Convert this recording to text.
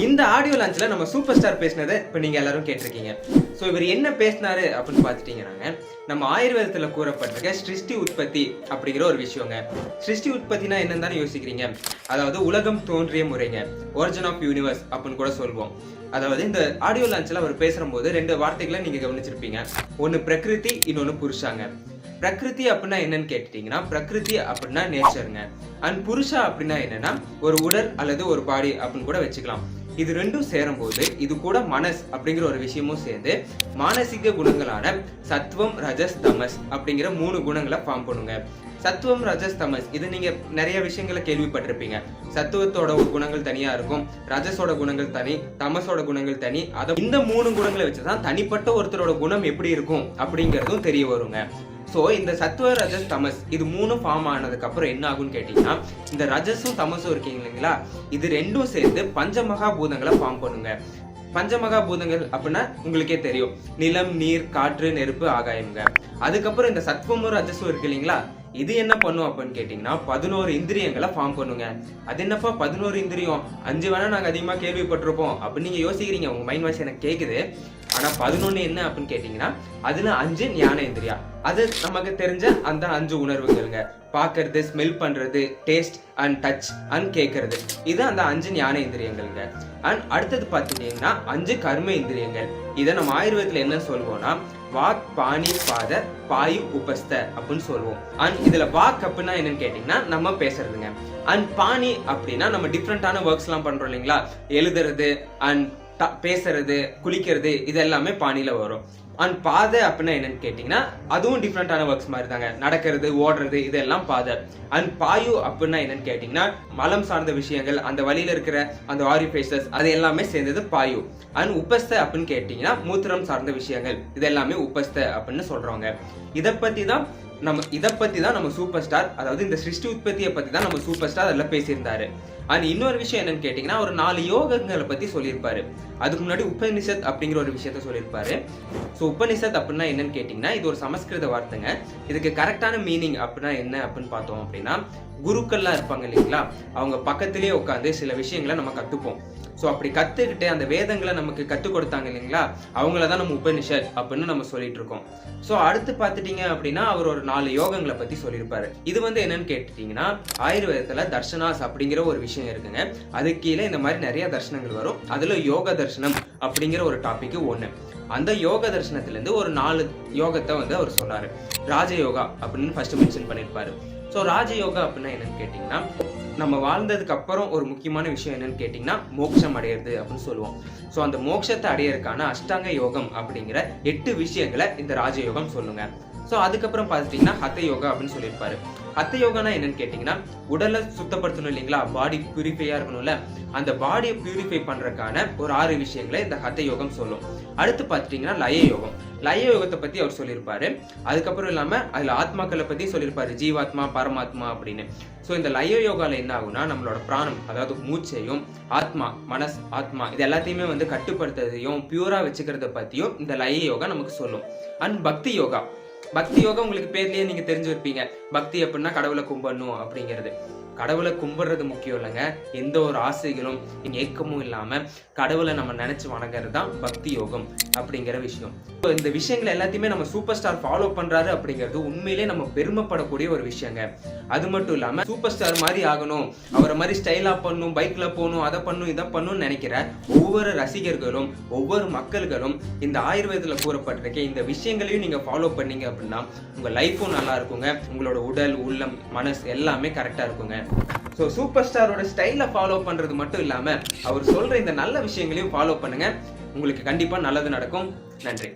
இந்த ஆடியோ லான்ச்ல நம்ம super star பேசினதை இப்போ நீங்க எல்லாரும் கேட்டிருக்கீங்க. ஸோ இவர் என்ன பேசினாரு அப்படின்னு பார்த்துட்டீங்கன்னா, நம்ம ஆயுர்வேதத்தில் கூறப்பட்டிருக்க சிருஷ்டி உற்பத்தி அப்படிங்கிற ஒரு விஷயங்க. சிருஷ்டி உற்பத்தினா என்னன்னு தானே யோசிக்கிறீங்க. அதாவது உலகம் தோன்றிய முறைங்க, ஒரிஜின் ஆஃப் யூனிவர்ஸ் அப்படின்னு கூட சொல்வோம். அதாவது இந்த ஆடியோ லான்ச்ல அவர் பேசும்போது ரெண்டு வார்த்தைகளை நீங்க கவனிச்சிருப்பீங்க. ஒன்னு பிரகிருதி, இன்னொன்னு புருஷாங்க. பிரகிருதி அப்படின்னா என்னன்னு கேட்டுட்டீங்கன்னா, பிரகிருதி அப்படின்னா நேச்சருங்க. அண்ட் புருஷா அப்படின்னா என்னன்னா ஒரு உடல் அல்லது ஒரு பாடி அப்படின்னு கூட வச்சுக்கலாம். இது ரெண்டும் சேரும் போது இது கூட மனஸ் அப்படிங்கிற ஒரு விஷயமும் சேர்ந்து மானசீக குணங்களான சத்துவம், ரஜஸ், தமஸ் அப்படிங்கிற 3 குணங்களை ஃபார்ம் பண்ணுங்க. சத்துவம், ரஜஸ், தமஸ் இது நீங்க நிறைய விஷயங்களை கேள்விப்பட்டிருப்பீங்க. சத்துவத்தோட ஒரு குணங்கள் தனியா இருக்கும், ரஜஸோட குணங்கள் தனி, தமஸோட குணங்கள் தனி. இந்த 3 குணங்களை வச்சுதான் தனிப்பட்ட ஒருத்தரோட குணம் எப்படி இருக்கும் அப்படிங்கிறதும் தெரிய வருங்க. ஸோ இந்த சத்துவ, ரஜஸ், தமஸ் இது 3 ஃபார்ம் ஆனதுக்கு அப்புறம் என்ன ஆகும்னு கேட்டீங்கன்னா, இந்த ரஜஸும் தமஸும் இருக்கீங்க இல்லைங்களா, இது ரெண்டும் சேர்ந்து பஞ்சமகா பூதங்களை ஃபார்ம் பண்ணுங்க. பஞ்சமகா பூதங்கள் அப்படின்னா உங்களுக்கே தெரியும், நிலம், நீர், காற்று, நெருப்பு, ஆகாயம்ங்க. அதுக்கப்புறம் இந்த சத்துவமும் ரஜஸும் இருக்கு இல்லைங்களா, இது என்ன பண்ணும் அப்படின்னு கேட்டீங்கன்னா 11 இந்திரியங்களை ஃபார்ம் பண்ணுங்க. அது என்னப்பா 11 இந்திரியம், 5 வேணா நாங்க அதிகமா கேள்விப்பட்டிருப்போம் அப்படின்னு நீங்க யோசிக்கிறீங்க. உங்க மைண்ட் வாய்ஸ் எனக்கு கேக்குது. ஆனா 11 என்ன அப்படின்னு கேட்டீங்கன்னா, அதுல 5 ஞான இந்திரியா. அது நமக்கு தெரிஞ்ச அந்த 5 உணர்வுகள்ங்க. பாக்குறது, ஸ்மெல் பண்றது, டேஸ்ட் அண்ட் டச் அண்ட் கேட்கறது, இது அந்த 5 ஞான இந்திரியங்கள்ங்க. அண்ட் அடுத்தது பாத்தீங்கன்னா 5 கர்ம இந்திரியங்கள். இதை நம்ம ஆயுர்வேதத்துல என்ன சொல்வோம்னா வாக், பாணி, பாத, பாயு, உபஸ்த அப்படின்னு சொல்லுவோம். அண்ட் இதுல வாக் அப்படின்னா என்னன்னு கேட்டீங்கன்னா நம்ம பேசுறதுங்க. அண்ட் பாணி அப்படின்னா நம்ம டிஃப்ரெண்டான ஒர்க்ஸ் எல்லாம் பண்றோம் இல்லைங்களா, எழுதுறது அண்ட் பேசுறது, குளிக்கிறது, இது எல்லாமே பாணியில வரும். அண்ட் பாதை அப்படின்னா என்னன்னு கேட்டீங்கன்னா அதுவும் டிஃப்ரெண்டான ஒர்க்ஸ் மாதிரி தாங்க, நடக்கிறது, ஓடுறது, இதெல்லாம் பாதை. அண்ட் பாயு அப்படின்னா என்னன்னு கேட்டீங்கன்னா மலம் சார்ந்த விஷயங்கள், அந்த வழியில இருக்கிற அந்த ஆரிஃபேசஸ் அது எல்லாமே சேர்ந்தது பாயு. அண்ட் உபஸ்த அப்படின்னு கேட்டீங்கன்னா மூத்திரம் சார்ந்த விஷயங்கள், இது எல்லாமே உபஸ்த அப்படின்னு சொல்றோங்க. இதை பத்தி தான் நம்ம சூப்பர் ஸ்டார், அதாவது இந்த சிருஷ்டி உற்பத்தியை பத்தி தான் நம்ம சூப்பர் ஸ்டார் அதில் பேசியிருந்தாரு. அண்ட் இன்னொரு விஷயம் என்னன்னு கேட்டீங்கன்னா ஒரு 4 யோகங்களை பத்தி சொல்லியிருப்பாரு. அதுக்கு முன்னாடி உபனிஷத் அப்படிங்கிற ஒரு விஷயத்த சொல்லியிருப்பாரு. ஸோ உபனிஷத் அப்படின்னா என்னன்னு கேட்டீங்கன்னா இது ஒரு சமஸ்கிருத வார்த்தைங்க. இதுக்கு கரெக்டான மீனிங் அப்படின்னா என்ன அப்படின்னு பார்த்தோம் அப்படின்னா, குருக்கள்லாம் இருப்பாங்க இல்லைங்களா, அவங்க பக்கத்திலேயே உட்காந்து சில விஷயங்களை நம்ம கத்துப்போம். ஸோ அப்படி கத்துக்கிட்டு அந்த வேதங்களை நமக்கு கற்றுக் கொடுத்தாங்க இல்லைங்களா, அவங்களதான் நம்ம உபனிஷத் அப்படின்னு நம்ம சொல்லிட்டு இருக்கோம். ஸோ அடுத்து பார்த்துட்டீங்க அப்படின்னா அவர் ஒரு 4 யோகங்களை பத்தி சொல்லியிருப்பாரு. இது என்னன்னு கேட்டுட்டீங்கன்னா ஆயுர்வேதத்துல தர்ஷனாஸ் அப்படிங்கிற ஒரு விஷயம் இருக்குங்க. அது கீழே இந்த மாதிரி நிறைய தர்ஷனங்கள் வரும். அதுல யோக தர்ஷனம் அப்படிங்கிற ஒரு டாபிக் ஒண்ணு. அந்த யோக தர்ஷனத்துல இருந்து ஒரு 4 யோகத்தை அவர் சொன்னாரு. ராஜயோகா அப்படின்னு ஃபர்ஸ்ட் மென்ஷன் பண்ணிருப்பாரு. ஸோ ராஜயோகா அப்படின்னா என்னன்னு கேட்டீங்கன்னா நம்ம வாழ்ந்ததுக்கு அப்புறம் ஒரு முக்கியமான விஷயம் என்னன்னு கேட்டீங்கன்னா மோட்சம் அடையிறது அப்படின்னு சொல்லுவோம். ஸோ அந்த மோட்சத்தை அடையறதுக்கான அஷ்டாங்க யோகம் அப்படிங்கிற 8 விஷயங்களை இந்த ராஜயோகம் சொல்லுங்க. ஸோ அதுக்கப்புறம் பார்த்துட்டீங்கன்னா ஹத்த யோகா அப்படின்னு சொல்லியிருப்பாரு. ஹத்த யோகானா என்னன்னு கேட்டீங்கன்னா உடலை சுத்தப்படுத்தணும் இல்லைங்களா, பாடி பியூரிஃபையா இருக்கணும்ல, அந்த பாடியை பியூரிஃபை பண்றதுக்கான ஒரு 6 விஷயங்களை இந்த ஹத்த யோகம் சொல்லும். அடுத்து பார்த்துட்டீங்கன்னா லய யோகம். லய யோகத்தை பத்தி அவர் சொல்லியிருப்பாரு. அதுக்கப்புறம் இல்லாம அதுல ஆத்மாக்களை பத்தி சொல்லியிருப்பாரு, ஜீவாத்மா, பரமாத்மா அப்படின்னு. ஸோ இந்த லய யோகால என்ன ஆகும்னா நம்மளோட பிராணம், அதாவது மூச்சையும் ஆத்மா, மனஸ், ஆத்மா இது எல்லாத்தையுமே கட்டுப்படுத்துறதையும் பியூரா வச்சுக்கிறத பத்தியும் இந்த லய யோகா நமக்கு சொல்லும். அண்ட் பக்தி யோகா. பக்தி யோகா உங்களுக்கு பேர்லயே நீங்க தெரிஞ்சு இருப்பீங்க. பக்தி அப்படின்னா கடவுளை கும்பிடணும் அப்படிங்கிறது. கடவுளை கும்பிடுறது முக்கியம் இல்லைங்க, எந்த ஒரு ஆசைகளும் ஏக்கமும் இல்லாம கடவுளை நம்ம நினைச்சு வணங்குறது தான் பக்தி யோகம் அப்படிங்கிற விஷயம். இந்த விஷயங்களை எல்லாத்தையுமே நம்ம சூப்பர் ஸ்டார் ஃபாலோ பண்றாரு அப்படிங்கிறது உண்மையிலே நம்ம பெருமைப்படக்கூடிய ஒரு விஷயங்க. அது மட்டும் இல்லாம சூப்பர் ஸ்டார் மாதிரி ஆகணும், அவரை மாதிரி ஸ்டைலா பண்ணணும், பைக்ல போகணும், அதை பண்ணணும், இதை பண்ணணும்னு நினைக்கிற ஒவ்வொரு ரசிகர்களும் ஒவ்வொரு மக்கள்களும் இந்த ஆயுர்வேதத்துல கூறப்பட்டிருக்க இந்த விஷயங்களையும் நீங்க ஃபாலோ பண்ணீங்க அப்படின்னா உங்க லைஃபும் நல்லா இருக்குங்க, உங்களோட உடல், உள்ளம், மனசு எல்லாமே கரெக்டா இருக்குங்க. ஸோ சூப்பர் ஸ்டாரோட ஸ்டைலை ஃபாலோ பண்றது மட்டும் இல்லாம அவர் சொல்ற இந்த நல்ல விஷயங்களையும் ஃபாலோ பண்ணுங்க. உங்களுக்கு கண்டிப்பா நல்லது நடக்கும். நன்றி.